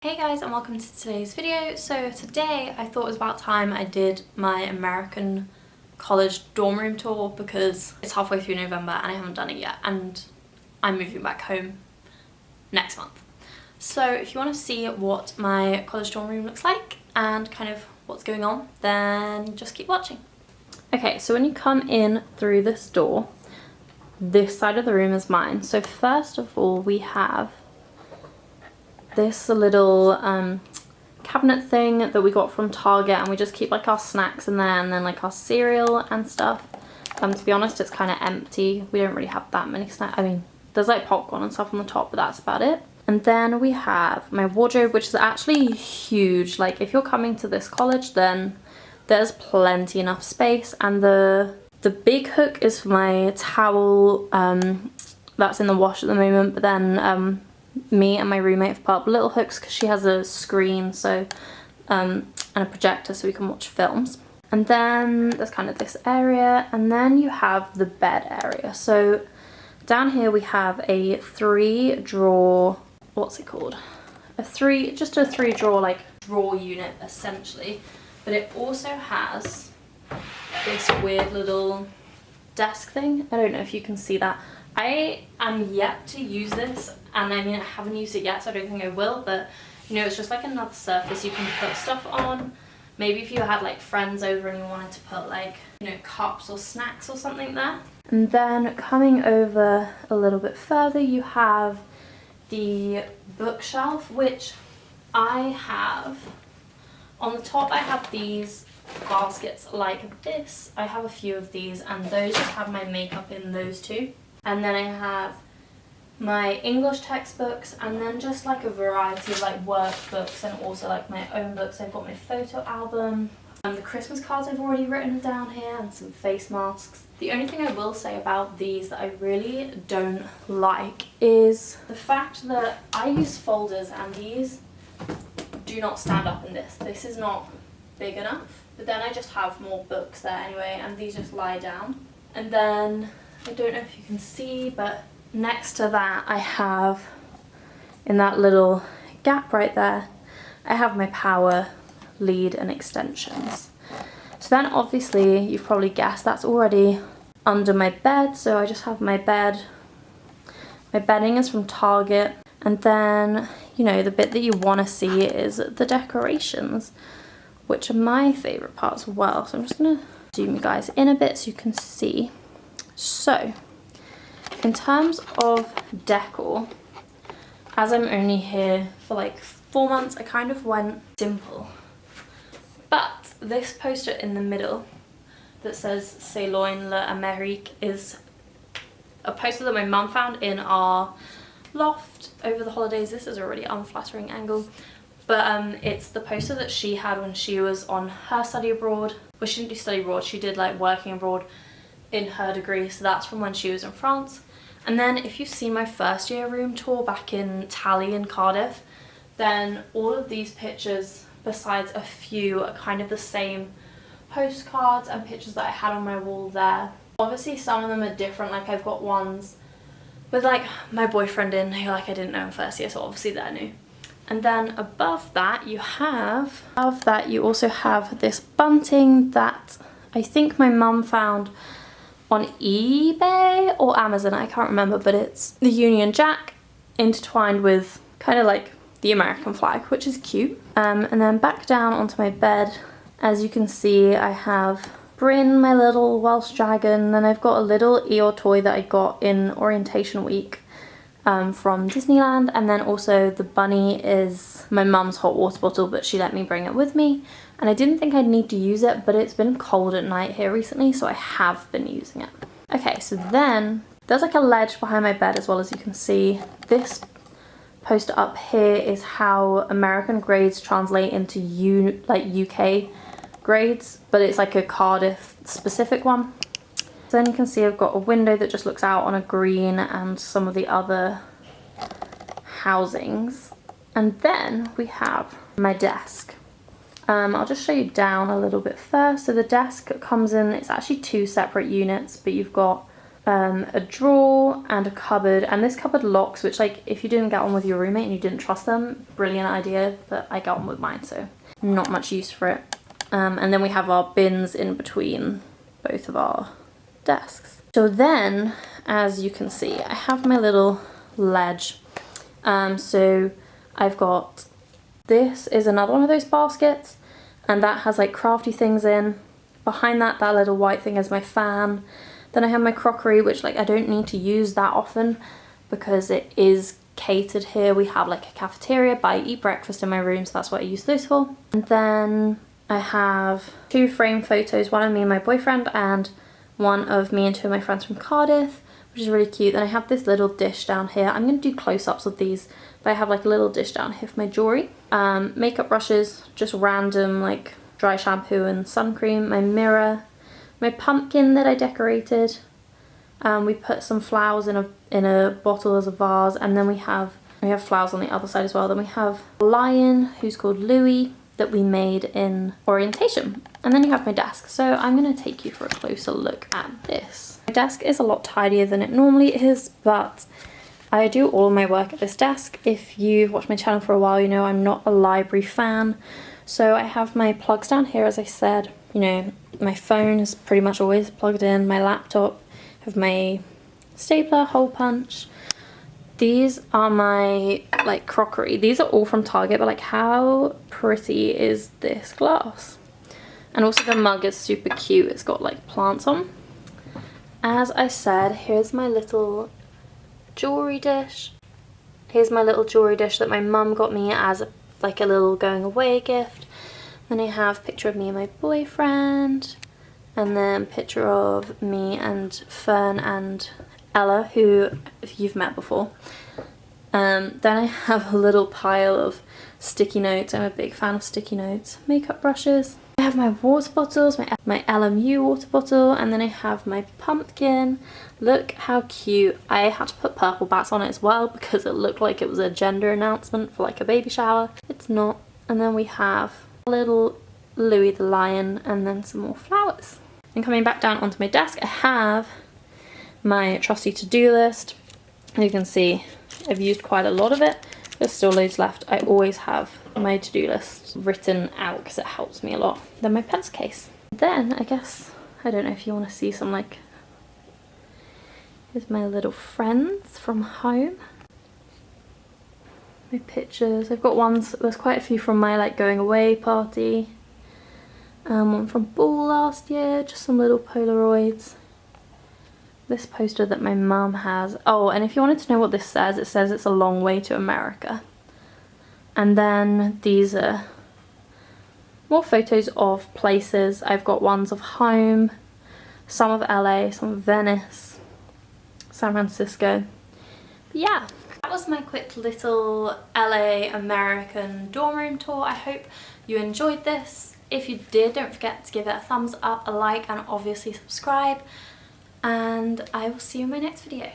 Hey guys, and welcome to today's video. So today I thought it was about time I did my American college dorm room tour because it's halfway through November and I haven't done it yet, and I'm moving back home next month. So if you want to see what my college dorm room looks like and kind of what's going on, then just keep watching. Okay, so when you come in through this door, this side of the room is mine. So first of all, we have this little cabinet thing that we got from Target, and we just keep like our snacks in there and then like our cereal and stuff. To be honest, it's kind of empty. We don't really have that many snacks. I mean, there's like popcorn and stuff on the top, but that's about it. And then we have my wardrobe, which is actually huge. Like if you're coming to this college, then there's plenty enough space. And the big hook is for my towel that's in the wash at the moment, but then me and my roommate have put up little hooks because she has a screen, so and a projector so we can watch films. And then there's kind of this area, and then you have the bed area. So down here we have a 3-drawer, what's it called? Just a 3-drawer like drawer unit essentially, but it also has this weird little desk thing. I don't know if you can see that. I am yet to use this, and I mean I haven't used it yet, so I don't think I will, but you know, it's just like another surface you can put stuff on. Maybe if you had like friends over and you wanted to put like, you know, cups or snacks or something there. And then coming over a little bit further, you have the bookshelf, which I have on the top. I have these baskets like this. I have a few of these, and those just have my makeup in those too. And then I have my English textbooks, and then just like a variety of like workbooks and also like my own books. I've got my photo album and the Christmas cards I've already written down here, and some face masks. The only thing I will say about these that I really don't like is the fact that I use folders, and these do not stand up in this. This is not big enough. But then I just have more books there anyway, and these just lie down. And then I don't know if you can see, but next to that I have, in that little gap right there, I have my power lead and extensions. So then obviously you've probably guessed that's already under my bed, so I just have my bed. My bedding is from Target, and then, you know, the bit that you want to see is the decorations, which are my favourite part as well. So I'm just going to zoom you guys in a bit so you can see. So, in terms of decor, as I'm only here for like 4 months, I kind of went simple. But this poster in the middle that says C'est loin l'Amérique is a poster that my mum found in our loft over the holidays. This is a really unflattering angle, but it's the poster that she had when she was on her study abroad. Well, she didn't do study abroad, she did like working abroad in her degree, so that's from when she was in France. And then if you've seen my first year room tour back in Tally in Cardiff, then all of these pictures, besides a few, are kind of the same postcards and pictures that I had on my wall there. Obviously some of them are different, like I've got ones with like my boyfriend in, who like I didn't know in first year, so obviously they're new. And then above that you also have this bunting that I think my mum found on eBay or Amazon, I can't remember, but it's the Union Jack intertwined with kind of like the American flag, which is cute. And then back down onto my bed, as you can see, I have Bryn, my little Welsh dragon, and I've got a little Eeyore toy that I got in orientation week from Disneyland. And then also the bunny is my mum's hot water bottle, but she let me bring it with me. And I didn't think I'd need to use it, but it's been cold at night here recently, so I have been using it. Okay, so then there's like a ledge behind my bed as well, as you can see. This poster up here is how American grades translate into UK grades, but it's like a Cardiff specific one. So then you can see I've got a window that just looks out on a green and some of the other housings. And then we have my desk. I'll just show you down a little bit first. So the desk comes in, it's actually 2 separate units, but you've got a drawer and a cupboard, and this cupboard locks, which like if you didn't get on with your roommate and you didn't trust them, brilliant idea, but I got on with mine, so not much use for it. And then we have our bins in between both of our desks. So then, as you can see, I have my little ledge. So I've got, this is another one of those baskets, and that has like crafty things in. Behind that, that little white thing is my fan. Then I have my crockery, which like I don't need to use that often because it is catered here. We have like a cafeteria, but I eat breakfast in my room, so that's what I use those for. And then I have 2 frame photos, one of me and my boyfriend and one of me and 2 of my friends from Cardiff, which is really cute. Then I have this little dish down here. I'm going to do close-ups of these, but I have like a little dish down here for my jewellery. Makeup brushes, just random like dry shampoo and sun cream. My mirror, my pumpkin that I decorated. We put some flowers in a bottle as a vase, and then we have flowers on the other side as well. Then we have a lion who's called Louis that we made in orientation. And then you have my desk. So I'm going to take you for a closer look at this. My desk is a lot tidier than it normally is, but I do all of my work at this desk. If you've watched my channel for a while, you know I'm not a library fan. So I have my plugs down here, as I said. You know, my phone is pretty much always plugged in. My laptop, I have my stapler, hole punch. These are my like crockery. These are all from Target, but like how pretty is this glass? And also the mug is super cute. It's got like plants on. As I said, here's my little jewellery dish. Here's my little jewellery dish that my mum got me as like a little going away gift. Then I have a picture of me and my boyfriend, and then picture of me and Fern and Ella, who if you've met before. Then I have a little pile of sticky notes. I'm a big fan of sticky notes. Makeup brushes. I have my water bottles, my LMU water bottle, and then I have my pumpkin. Look how cute. I had to put purple bats on it as well because it looked like it was a gender announcement for like a baby shower. It's not. And then we have a little Louis the lion, and then some more flowers. And coming back down onto my desk, I have my trusty to-do list. You can see I've used quite a lot of it. There's still loads left. I always have my to-do list written out because it helps me a lot. Then my pencil case. Then I guess, I don't know if you want to see some like, here's my little friends from home. My pictures. I've got ones, there's quite a few from my like going away party. One from ball last year, just some little Polaroids. This poster that my mum has. Oh, and if you wanted to know what this says, it says it's a long way to America. And then these are more photos of places. I've got ones of home, some of LA, some of Venice, San Francisco. But yeah, that was my quick little LA American dorm room tour. I hope you enjoyed this. If you did, don't forget to give it a thumbs up, a like, and obviously subscribe. And I will see you in my next video.